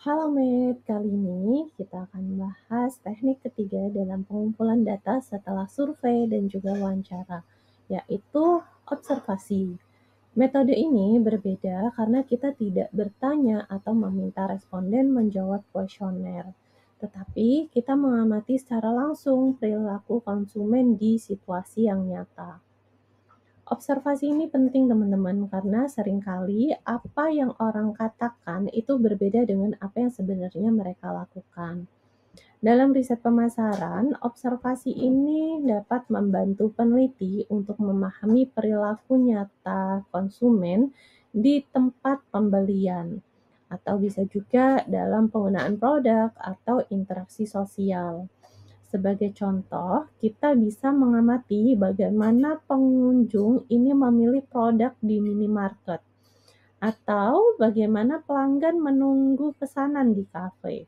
Halo Med, kali ini kita akan bahas teknik ketiga dalam pengumpulan data setelah survei dan juga wawancara, yaitu observasi. Metode ini berbeda karena kita tidak bertanya atau meminta responden menjawab kuesioner, tetapi kita mengamati secara langsung perilaku konsumen di situasi yang nyata. Observasi ini penting teman-teman karena seringkali apa yang orang katakan itu berbeda dengan apa yang sebenarnya mereka lakukan. Dalam riset pemasaran, observasi ini dapat membantu peneliti untuk memahami perilaku nyata konsumen di tempat pembelian, atau bisa juga dalam penggunaan produk atau interaksi sosial. Sebagai contoh, kita bisa mengamati bagaimana pengunjung ini memilih produk di minimarket, atau bagaimana pelanggan menunggu pesanan di kafe.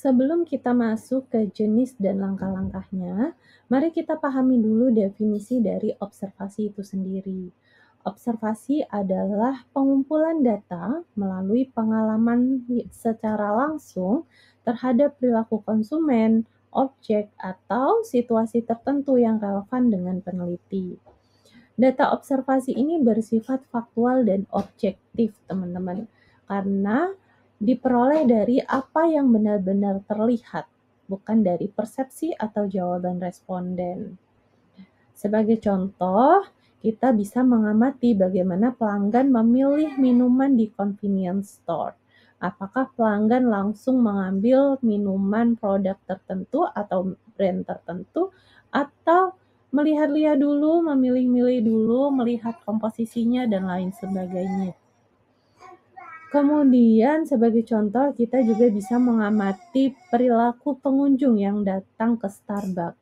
Sebelum kita masuk ke jenis dan langkah-langkahnya, mari kita pahami dulu definisi dari observasi itu sendiri. Observasi adalah pengumpulan data melalui pengalaman secara langsung terhadap perilaku konsumen, objek, atau situasi tertentu yang relevan dengan peneliti. Data observasi ini bersifat faktual dan objektif, teman-teman, karena diperoleh dari apa yang benar-benar terlihat, bukan dari persepsi atau jawaban responden. Sebagai contoh, kita bisa mengamati bagaimana pelanggan memilih minuman di convenience store. Apakah pelanggan langsung mengambil minuman produk tertentu atau brand tertentu, atau melihat-lihat dulu, memilih-milih dulu, melihat komposisinya, dan lain sebagainya. Kemudian sebagai contoh, kita juga bisa mengamati perilaku pengunjung yang datang ke Starbucks.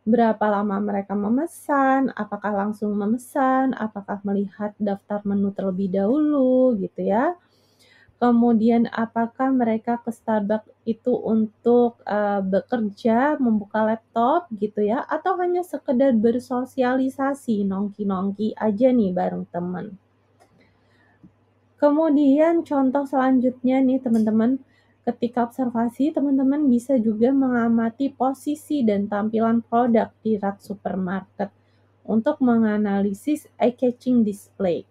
Berapa lama mereka memesan, apakah langsung memesan, apakah melihat daftar menu terlebih dahulu gitu ya. Kemudian apakah mereka ke Starbucks itu untuk bekerja, membuka laptop gitu ya, atau hanya sekedar bersosialisasi, nongki-nongki aja nih bareng teman. Kemudian contoh selanjutnya nih teman-teman, ketika observasi teman-teman bisa juga mengamati posisi dan tampilan produk di rak supermarket untuk menganalisis eye-catching display.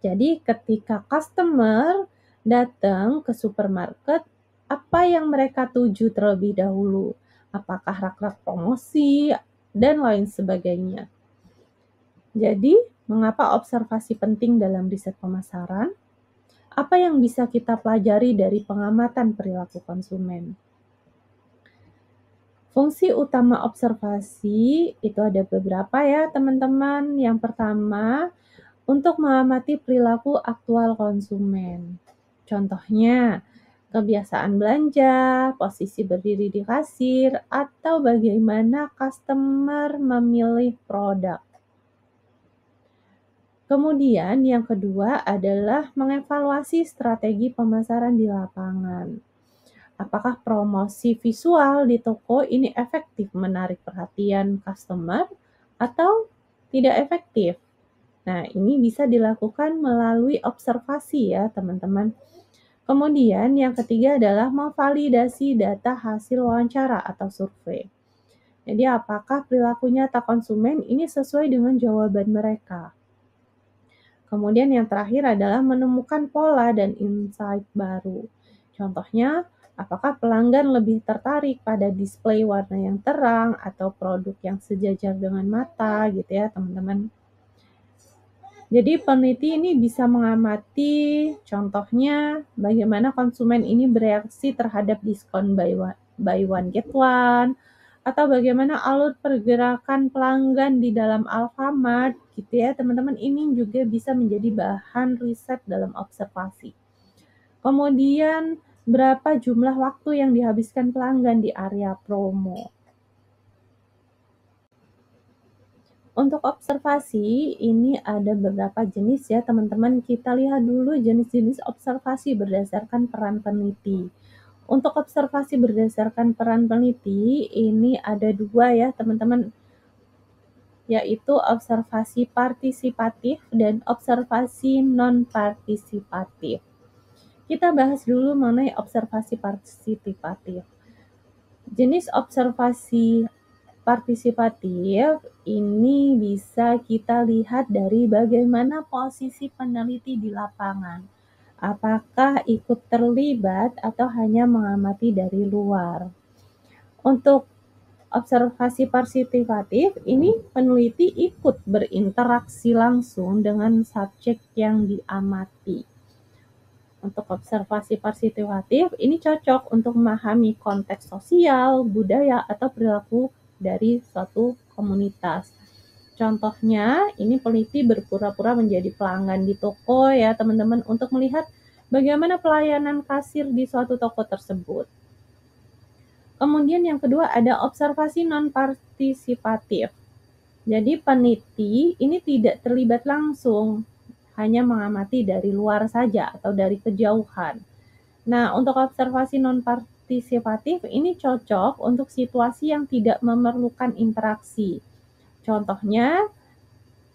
Jadi ketika customer datang ke supermarket, apa yang mereka tuju terlebih dahulu? Apakah rak-rak promosi dan lain sebagainya. Jadi, mengapa observasi penting dalam riset pemasaran? Apa yang bisa kita pelajari dari pengamatan perilaku konsumen? Fungsi utama observasi itu ada beberapa ya teman-teman. Yang pertama, untuk mengamati perilaku aktual konsumen. Contohnya, kebiasaan belanja, posisi berdiri di kasir, atau bagaimana customer memilih produk. Kemudian yang kedua adalah mengevaluasi strategi pemasaran di lapangan. Apakah promosi visual di toko ini efektif menarik perhatian customer atau tidak efektif? Nah, ini bisa dilakukan melalui observasi ya, teman-teman. Kemudian yang ketiga adalah memvalidasi data hasil wawancara atau survei. Jadi apakah perilaku nyata konsumen ini sesuai dengan jawaban mereka? Kemudian yang terakhir adalah menemukan pola dan insight baru. Contohnya, apakah pelanggan lebih tertarik pada display warna yang terang atau produk yang sejajar dengan mata gitu ya teman-teman. Jadi peneliti ini bisa mengamati contohnya bagaimana konsumen ini bereaksi terhadap diskon buy one get one, atau bagaimana alur pergerakan pelanggan di dalam Alfamart gitu ya teman-teman. Ini juga bisa menjadi bahan riset dalam observasi. Kemudian berapa jumlah waktu yang dihabiskan pelanggan di area promo. Untuk observasi, ini ada beberapa jenis ya teman-teman. Kita lihat dulu jenis-jenis observasi berdasarkan peran peneliti. Untuk observasi berdasarkan peran peneliti, ini ada 2 ya teman-teman, yaitu observasi partisipatif dan observasi non-partisipatif. Kita bahas dulu mengenai observasi partisipatif. Jenis observasi partisipatif ini bisa kita lihat dari bagaimana posisi peneliti di lapangan. Apakah ikut terlibat atau hanya mengamati dari luar? Untuk observasi partisipatif, ini peneliti ikut berinteraksi langsung dengan subjek yang diamati. Untuk observasi partisipatif, ini cocok untuk memahami konteks sosial, budaya, atau perilaku dari suatu komunitas. Contohnya, ini peneliti berpura-pura menjadi pelanggan di toko ya teman-teman untuk melihat bagaimana pelayanan kasir di suatu toko tersebut. Kemudian yang kedua ada observasi non-partisipatif. Jadi peneliti ini tidak terlibat langsung, hanya mengamati dari luar saja atau dari kejauhan. Nah, untuk observasi non-partisipatif ini cocok untuk situasi yang tidak memerlukan interaksi. Contohnya,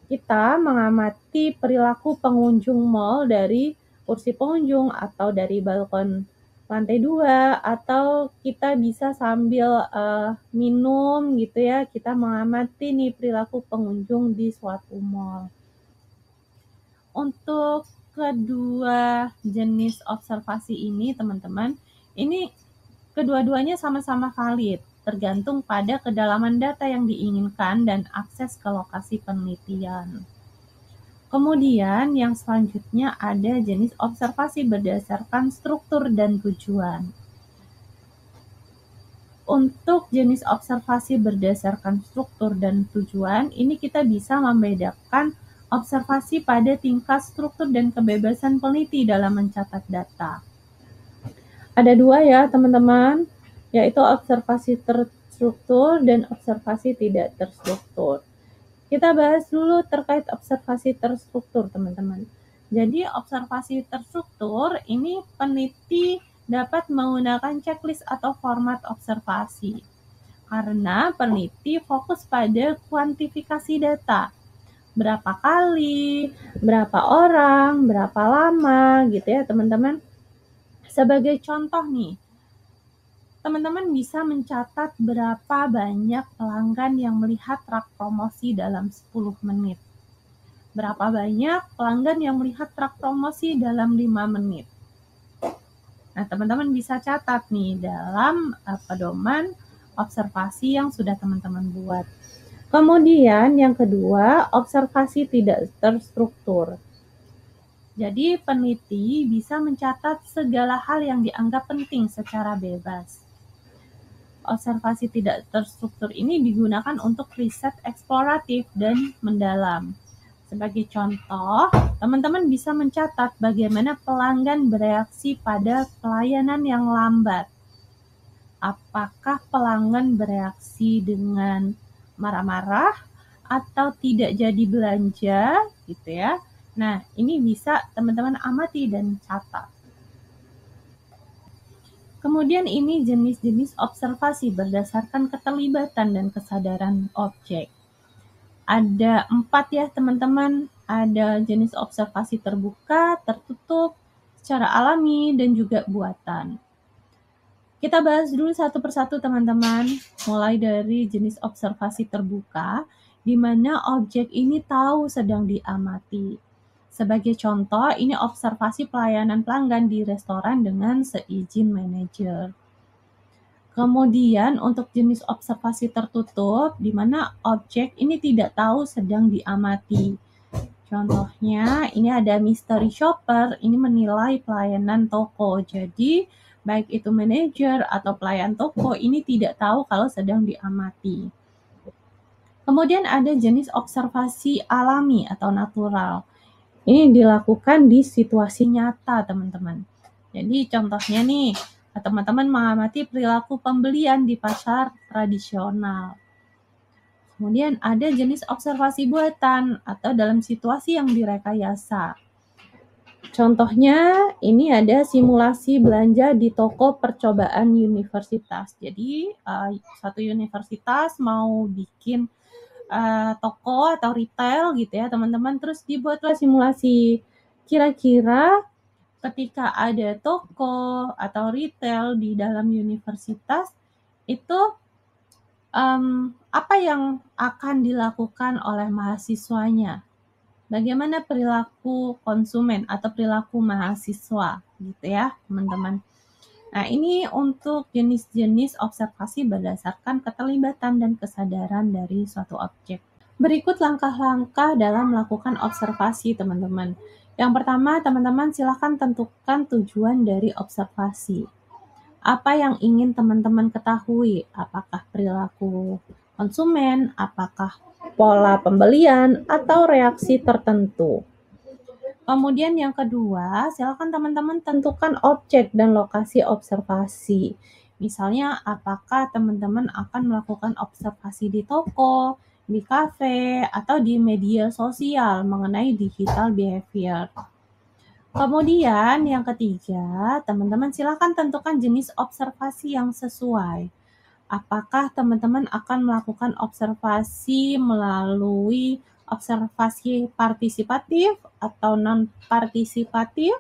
kita mengamati perilaku pengunjung mal dari kursi pengunjung atau dari balkon lantai 2, atau kita bisa sambil minum gitu ya, kita mengamati nih perilaku pengunjung di suatu mall. Untuk kedua jenis observasi ini teman-teman, ini kedua-duanya sama-sama valid, tergantung pada kedalaman data yang diinginkan dan akses ke lokasi penelitian. Kemudian yang selanjutnya ada jenis observasi berdasarkan struktur dan tujuan. Untuk jenis observasi berdasarkan struktur dan tujuan, ini kita bisa membedakan observasi pada tingkat struktur dan kebebasan peneliti dalam mencatat data. Ada 2 ya teman-teman, yaitu observasi terstruktur dan observasi tidak terstruktur. Kita bahas dulu terkait observasi terstruktur teman-teman. Jadi observasi terstruktur ini peneliti dapat menggunakan checklist atau format observasi. Karena peneliti fokus pada kuantifikasi data. Berapa kali, berapa orang, berapa lama gitu ya teman-teman. Sebagai contoh nih, teman-teman bisa mencatat berapa banyak pelanggan yang melihat rak promosi dalam 10 menit. Berapa banyak pelanggan yang melihat rak promosi dalam 5 menit. Nah, teman-teman bisa catat nih dalam pedoman observasi yang sudah teman-teman buat. Kemudian yang kedua, observasi tidak terstruktur. Jadi peneliti bisa mencatat segala hal yang dianggap penting secara bebas. Observasi tidak terstruktur ini digunakan untuk riset eksploratif dan mendalam. Sebagai contoh, teman-teman bisa mencatat bagaimana pelanggan bereaksi pada pelayanan yang lambat. Apakah pelanggan bereaksi dengan marah-marah atau tidak jadi belanja gitu ya. Nah, ini bisa teman-teman amati dan catat. Kemudian ini jenis-jenis observasi berdasarkan keterlibatan dan kesadaran objek. Ada 4 ya teman-teman, ada jenis observasi terbuka, tertutup, secara alami, dan juga buatan. Kita bahas dulu satu persatu teman-teman, mulai dari jenis observasi terbuka, di mana objek ini tahu sedang diamati. Sebagai contoh, ini observasi pelayanan pelanggan di restoran dengan seizin manajer. Kemudian untuk jenis observasi tertutup, di mana objek ini tidak tahu sedang diamati. Contohnya, ini ada mystery shopper, ini menilai pelayanan toko. Jadi, baik itu manajer atau pelayan toko, ini tidak tahu kalau sedang diamati. Kemudian ada jenis observasi alami atau natural. Ini dilakukan di situasi nyata, teman-teman. Jadi contohnya nih, teman-teman mengamati perilaku pembelian di pasar tradisional. Kemudian ada jenis observasi buatan atau dalam situasi yang direkayasa. Contohnya, ini ada simulasi belanja di toko percobaan universitas. Jadi, suatu universitas mau bikin toko atau retail gitu ya teman-teman, terus dibuatlah simulasi. Kira-kira ketika ada toko atau retail di dalam universitas, itu apa yang akan dilakukan oleh mahasiswanya? Bagaimana perilaku konsumen atau perilaku mahasiswa gitu ya teman-teman. Nah, ini untuk jenis-jenis observasi berdasarkan keterlibatan dan kesadaran dari suatu objek. Berikut langkah-langkah dalam melakukan observasi teman-teman. Yang pertama, teman-teman silakan tentukan tujuan dari observasi. Apa yang ingin teman-teman ketahui? Apakah perilaku konsumen, apakah pola pembelian, atau reaksi tertentu. Kemudian yang kedua, silakan teman-teman tentukan objek dan lokasi observasi. Misalnya, apakah teman-teman akan melakukan observasi di toko, di kafe, atau di media sosial mengenai digital behavior. Kemudian yang ketiga, teman-teman silakan tentukan jenis observasi yang sesuai. Apakah teman-teman akan melakukan observasi melalui observasi partisipatif atau non-partisipatif?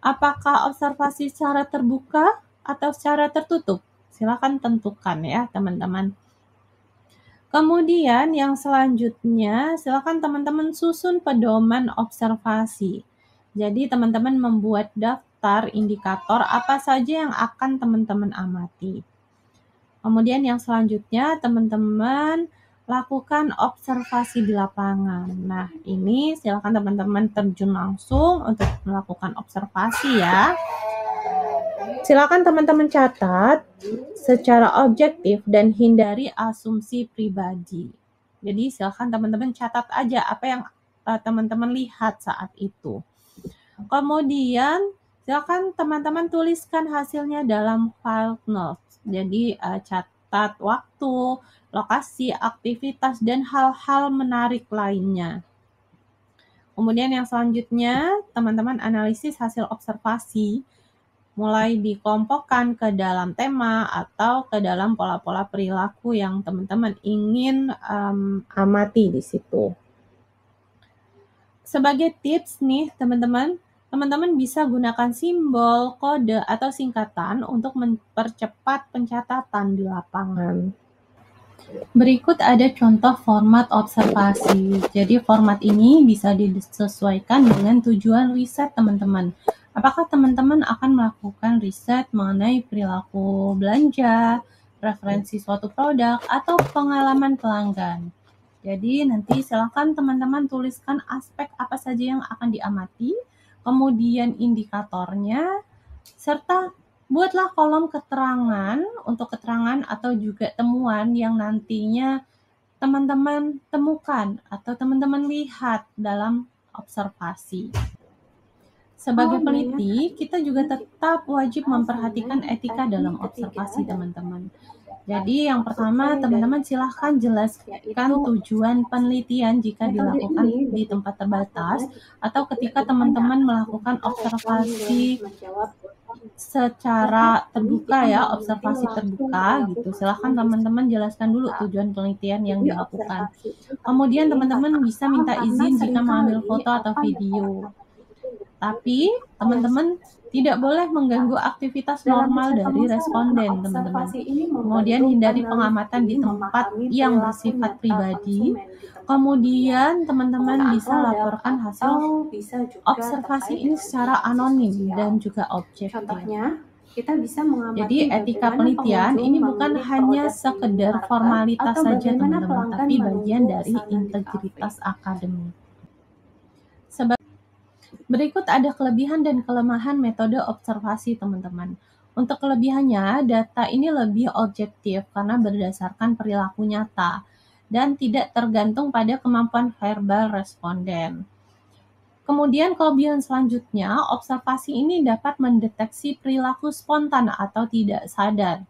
Apakah observasi secara terbuka atau secara tertutup? Silakan tentukan ya teman-teman. Kemudian yang selanjutnya, silakan teman-teman susun pedoman observasi. Jadi teman-teman membuat daftar indikator apa saja yang akan teman-teman amati. Kemudian yang selanjutnya, teman-teman lakukan observasi di lapangan. Nah, ini silakan teman-teman terjun langsung untuk melakukan observasi ya. Silakan teman-teman catat secara objektif dan hindari asumsi pribadi. Jadi silakan teman-teman catat aja apa yang teman-teman lihat saat itu. Kemudian silakan teman-teman tuliskan hasilnya dalam file notes. Jadi catat waktu, lokasi, aktivitas, dan hal-hal menarik lainnya. Kemudian yang selanjutnya, teman-teman analisis hasil observasi, mulai dikelompokkan ke dalam tema atau ke dalam pola-pola perilaku yang teman-teman ingin amati di situ. Sebagai tips nih teman-teman bisa gunakan simbol, kode, atau singkatan untuk mempercepat pencatatan di lapangan. Berikut ada contoh format observasi. Jadi format ini bisa disesuaikan dengan tujuan riset teman-teman. Apakah teman-teman akan melakukan riset mengenai perilaku belanja, preferensi suatu produk, atau pengalaman pelanggan? Jadi nanti silakan teman-teman tuliskan aspek apa saja yang akan diamati, kemudian indikatornya, serta buatlah kolom keterangan untuk keterangan atau juga temuan yang nantinya teman-teman temukan atau teman-teman lihat dalam observasi. Sebagai peneliti, kita juga tetap wajib memperhatikan etika dalam observasi teman-teman. Jadi yang pertama, teman-teman silahkan jelaskan tujuan penelitian jika dilakukan di tempat terbatas atau ketika teman-teman melakukan observasi secara terbuka ya, observasi terbuka gitu. Silahkan teman-teman jelaskan dulu tujuan penelitian yang dilakukan. Kemudian teman-teman bisa minta izin jika mengambil foto atau video. Tapi teman-teman tidak boleh mengganggu aktivitas normal dari responden, teman-teman. Kemudian hindari pengamatan di tempat yang bersifat pribadi. Kemudian teman-teman bisa laporkan hasil observasi ini secara anonim dan juga objektif. Contohnya, kita bisa mengamati jadi etika penelitian ini bukan hanya sekedar formalitas saja teman-teman, tapi bagian dari integritas akademik. Berikut ada kelebihan dan kelemahan metode observasi teman-teman. Untuk kelebihannya, data ini lebih objektif karena berdasarkan perilaku nyata dan tidak tergantung pada kemampuan verbal responden. Kemudian kelebihan selanjutnya, observasi ini dapat mendeteksi perilaku spontan atau tidak sadar.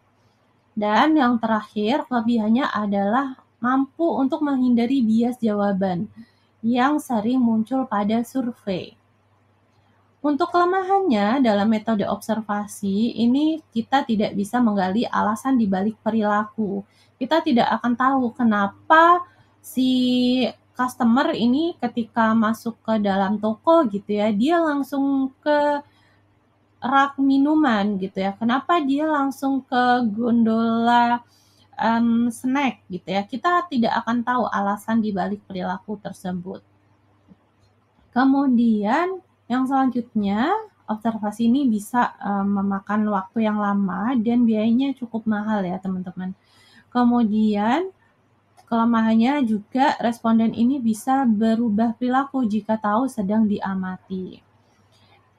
Dan yang terakhir, kelebihannya adalah mampu untuk menghindari bias jawaban yang sering muncul pada survei. Untuk kelemahannya dalam metode observasi, ini kita tidak bisa menggali alasan di balik perilaku. Kita tidak akan tahu kenapa si customer ini ketika masuk ke dalam toko gitu ya, dia langsung ke rak minuman gitu ya. Kenapa dia langsung ke gondola snack gitu ya. Kita tidak akan tahu alasan di balik perilaku tersebut. Kemudian yang selanjutnya, observasi ini bisa memakan waktu yang lama dan biayanya cukup mahal ya teman-teman. Kemudian kelemahannya juga responden ini bisa berubah perilaku jika tahu sedang diamati.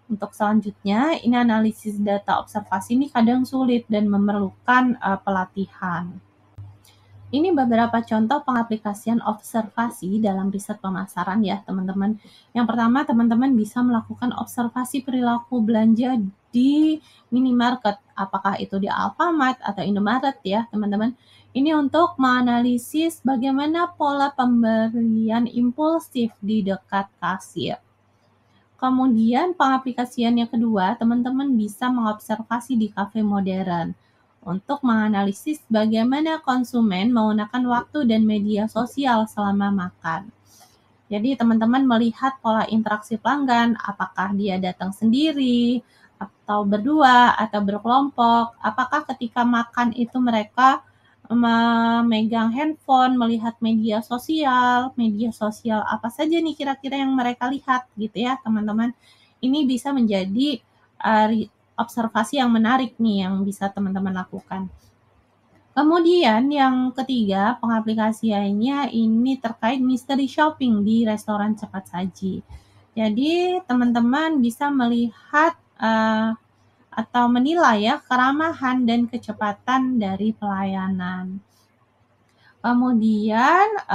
Untuk selanjutnya, ini analisis data observasi ini kadang sulit dan memerlukan pelatihan. Ini beberapa contoh pengaplikasian observasi dalam riset pemasaran ya teman-teman. Yang pertama, teman-teman bisa melakukan observasi perilaku belanja di minimarket, apakah itu di Alfamart atau Indomaret ya teman-teman. Ini untuk menganalisis bagaimana pola pembelian impulsif di dekat kasir. Kemudian pengaplikasian yang kedua, teman-teman bisa mengobservasi di kafe modern untuk menganalisis bagaimana konsumen menggunakan waktu dan media sosial selama makan. Jadi teman-teman melihat pola interaksi pelanggan, apakah dia datang sendiri, atau berdua, atau berkelompok, apakah ketika makan itu mereka memegang handphone, melihat media sosial apa saja nih kira-kira yang mereka lihat gitu ya teman-teman. Ini bisa menjadi observasi yang menarik nih yang bisa teman-teman lakukan. Kemudian yang ketiga, pengaplikasiannya ini terkait mystery shopping di restoran cepat saji. Jadi teman-teman bisa melihat atau menilai ya keramahan dan kecepatan dari pelayanan. Kemudian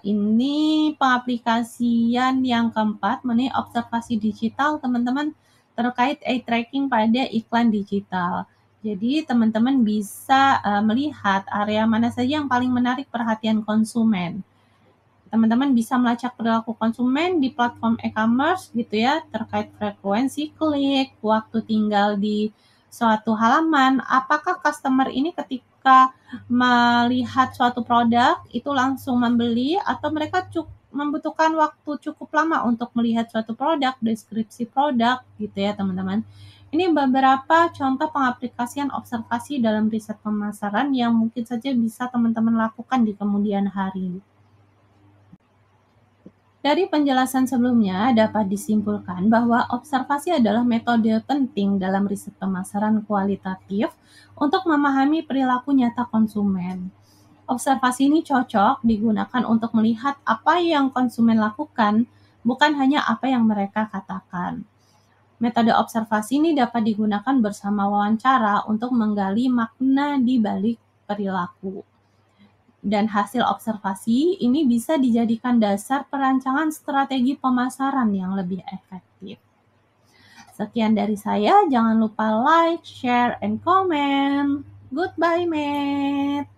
ini pengaplikasian yang keempat mengenai observasi digital teman-teman terkait eye tracking pada iklan digital. Jadi teman-teman bisa melihat area mana saja yang paling menarik perhatian konsumen. Teman-teman bisa melacak perilaku konsumen di platform e-commerce gitu ya, terkait frekuensi klik, waktu tinggal di suatu halaman, apakah customer ini ketika melihat suatu produk itu langsung membeli atau mereka membutuhkan waktu cukup lama untuk melihat suatu produk, deskripsi produk gitu ya teman-teman. Ini beberapa contoh pengaplikasian observasi dalam riset pemasaran yang mungkin saja bisa teman-teman lakukan di kemudian hari. Dari penjelasan sebelumnya, dapat disimpulkan bahwa observasi adalah metode penting dalam riset pemasaran kualitatif untuk memahami perilaku nyata konsumen. Observasi ini cocok digunakan untuk melihat apa yang konsumen lakukan, bukan hanya apa yang mereka katakan. Metode observasi ini dapat digunakan bersama wawancara untuk menggali makna di balik perilaku. Dan hasil observasi ini bisa dijadikan dasar perancangan strategi pemasaran yang lebih efektif. Sekian dari saya, jangan lupa like, share, and comment. Goodbye, mate.